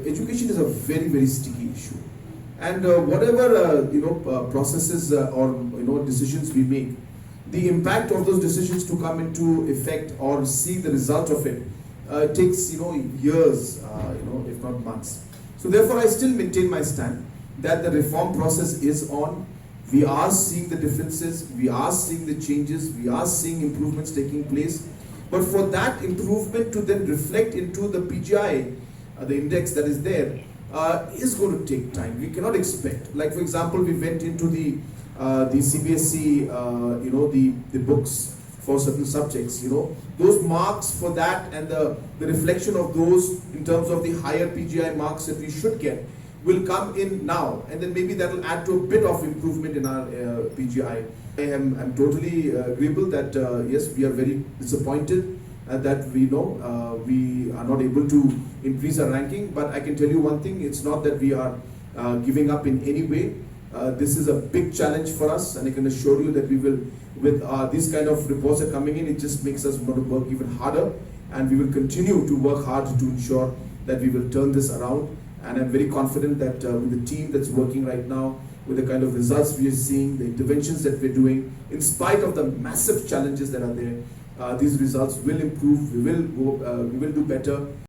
education is a very, very sticky issue. And whatever processes or decisions we make, the impact of those decisions to come into effect or see the result of it takes years, if not months. So therefore, I still maintain my stand that the reform process is on. We are seeing the differences, we are seeing the changes, we are seeing improvements taking place. But for that improvement to then reflect into the PGI, the index that is there, is going to take time. We cannot expect. Like for example, we went into the CBSE, the books for certain subjects. Those marks for that and the reflection of those in terms of the higher PGI marks that we should get will come in now, and then maybe that will add to a bit of improvement in our PGI. I'm totally agreeable that yes, we are very disappointed that we are not able to increase our ranking. But I can tell you one thing: it's not that we are giving up in any way. This is a big challenge for us, and I can assure you that we will, with these kind of reports that are coming in, it just makes us want to work even harder, and we will continue to work hard to ensure that we will turn this around. And I'm very confident that with the team that's working right now, with the kind of results we are seeing, the interventions that we're doing, in spite of the massive challenges that are there, these results will improve. We will do better.